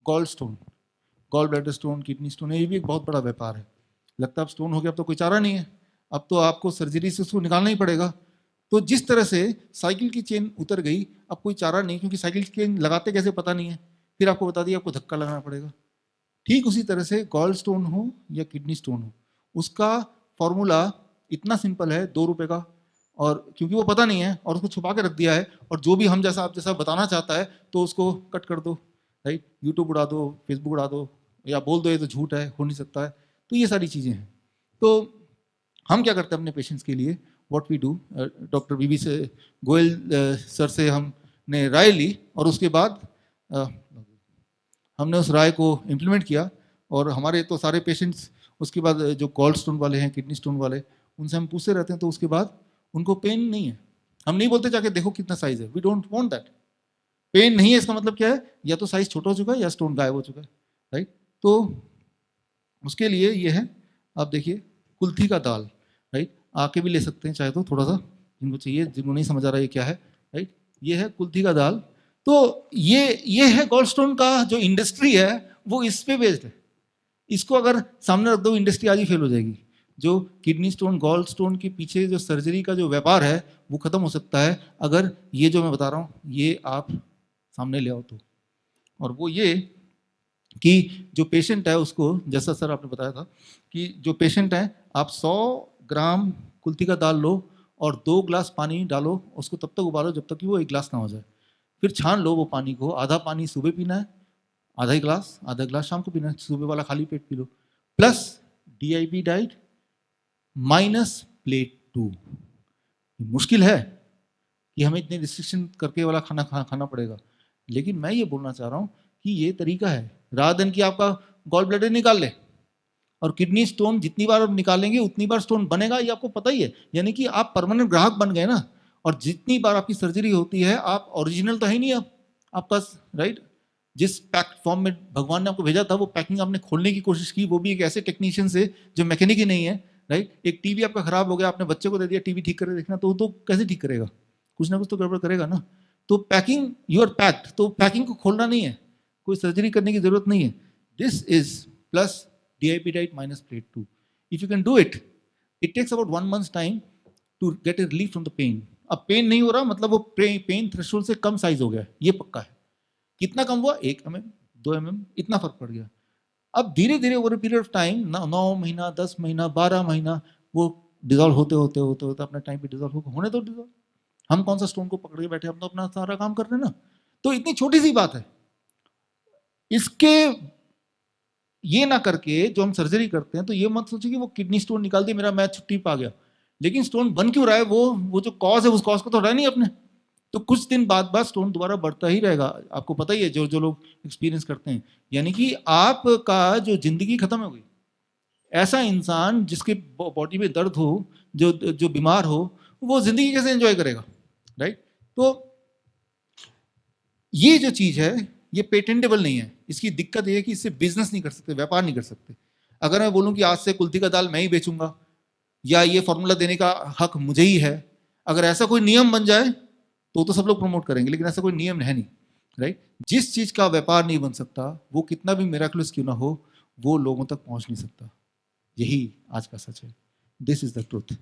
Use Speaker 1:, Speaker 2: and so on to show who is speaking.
Speaker 1: Gall bladder stone, kidney stone, ये भी एक बहुत बड़ा व्यापार है। लगता है अब स्टोन हो गया, अब तो कोई चारा नहीं है, अब तो आपको सर्जरी से उसको निकालना ही पड़ेगा। तो जिस तरह से साइकिल की चेन उतर गई, अब कोई चारा नहीं, क्योंकि साइकिल की चेन लगाते कैसे पता नहीं है, फिर आपको बता दिया आपको धक्का लगाना पड़ेगा। ठीक उसी तरह से गॉल स्टोन हो या किडनी स्टोन हो, उसका फॉर्मूला इतना सिंपल है, 2 रुपए का, और क्योंकि वो पता नहीं है और उसको छुपा के रख दिया है, और जो भी हम जैसा आप जैसा बताना चाहता है तो उसको कट कर दो, राइट, यूट्यूब उड़ा दो, फेसबुक उड़ा दो, या बोल दो ये तो झूठ है, हो नहीं सकता है। तो ये सारी चीज़ें हैं। तो हम क्या करते हैं अपने पेशेंट्स के लिए, व्हाट वी डू, डॉक्टर बीबी से गोयल सर से हमने राय ली, और उसके बाद हमने उस राय को इम्प्लीमेंट किया, और हमारे तो सारे पेशेंट्स उसके बाद जो गॉल स्टोन वाले हैं, किडनी स्टोन वाले, उनसे हम पूछते रहते हैं, तो उसके बाद उनको पेन नहीं है। हम नहीं बोलते जाके देखो कितना साइज है, we don't want that. Pain नहीं है इसका मतलब क्या है, या तो साइज छोटा हो चुका है या स्टोन गायब हो चुका है, राइट। तो उसके लिए ये है, आप देखिए, कुल्थी का दाल, राइट, आके भी ले सकते हैं चाहे तो, थोड़ा सा जिनको चाहिए, जिनको नहीं समझ आ रहा ये क्या है, राइट, ये है कुल्थी का दाल। तो ये है गॉलस्टोन का जो इंडस्ट्री है, वो इस पे बेस्ड है। इसको अगर सामने रख दो, इंडस्ट्री आज ही फेल हो जाएगी। जो किडनी स्टोन, गॉल स्टोन के पीछे जो सर्जरी का जो व्यापार है, वो खत्म हो सकता है अगर ये जो मैं बता रहा हूँ ये आप सामने ले आओ तो। और वो ये कि जो पेशेंट है उसको, जैसा सर आपने बताया था कि जो पेशेंट है, आप 100 ग्राम कुल्थी का दाल लो और 2 ग्लास पानी डालो, उसको तब तक उबालो जब तक कि वो 1 ग्लास ना हो जाए। फिर छान लो वो पानी को, आधा पानी सुबह पीना है, आधा ग्लास शाम को पीना है, सुबह वाला खाली पेट पी लो, plus DIP diet minus plate 2। मुश्किल है कि हमें इतने रिस्ट्रिक्शन करके वाला खाना पड़ेगा, लेकिन मैं ये बोलना चाह रहा हूँ कि ये तरीका है, रात दिन की आपका गॉल ब्लैडर निकाल ले, और किडनी स्टोन जितनी बार आप निकालेंगे उतनी बार स्टोन बनेगा, ये आपको पता ही है। यानी कि आप परमानेंट ग्राहक बन गए ना, और जितनी बार आपकी सर्जरी होती है, आप ओरिजिनल तो है ही नहीं आप, आपका, राइट, जिस पैक फॉर्म में भगवान ने आपको भेजा था, वो पैकिंग आपने खोलने की कोशिश की, वो भी एक ऐसे टेक्नीशियन से जो मैकेनिक ही नहीं है, राइट। एक टीवी आपका खराब हो गया, आपने बच्चे को दे दिया टीवी ठीक करके देखना, तो कैसे ठीक करेगा, कुछ ना कुछ तो गड़बड़ करेगा ना। तो पैकिंग, यू आर पैक्ड, तो पैकिंग को खोलना नहीं है, कोई सर्जरी करने की जरूरत नहीं है। This is plus DIP diet minus plate 2. If you can do it, it takes about 1 month's time to get a relief from the pain. अब पेन नहीं हो रहा मतलब वो पेन थ्रेशोल्ड से कम साइज हो गया, ये पक्का है। कितना कम हुआ, 1 mm, 2 mm, इतना फर्क पड़ गया। अब धीरे धीरे ओवर पीरियड ऑफ टाइम, 9 महीना, 10 महीना, 12 महीना, वो डिजोल्व होते होते होते होते अपने टाइम पे डिजोल्व होने दो डिजोल्व। हम कौन सा स्टोन को पकड़ के बैठे, हम तो अपना सारा काम कर रहे हैं ना। तो इतनी छोटी सी बात है, इसके ये ना करके जो हम सर्जरी करते हैं, तो ये मत सोचिए कि वो किडनी स्टोन निकाल दिया, मेरा मैच छुट्टी पा गया। लेकिन स्टोन बन क्यों रहा है, वो जो कॉज है, उस कॉज को तो हटाया नहीं अपने। तो कुछ दिन बाद स्टोन दोबारा बढ़ता ही रहेगा, आपको पता ही है, जो जो लोग एक्सपीरियंस करते हैं। यानी कि आपका जो जिंदगी खत्म हो गई। ऐसा इंसान जिसके बॉडी में दर्द हो, जो जो बीमार हो, वो जिंदगी कैसे एंजॉय करेगा, राइट। तो ये जो चीज है, ये पेटेंटेबल नहीं है। इसकी दिक्कत ये है कि इससे बिजनेस नहीं कर सकते, व्यापार नहीं कर सकते। अगर मैं बोलूं कि आज से कुल्थी का दाल मैं ही बेचूंगा, या ये फॉर्मूला देने का हक मुझे ही है, अगर ऐसा कोई नियम बन जाए तो सब लोग प्रमोट करेंगे, लेकिन ऐसा कोई नियम है नहीं, राइट। जिस चीज का व्यापार नहीं बन सकता, वो कितना भी मिराकुलस क्यों ना हो, वो लोगों तक पहुंच नहीं सकता। यही आज का सच है। This is the truth.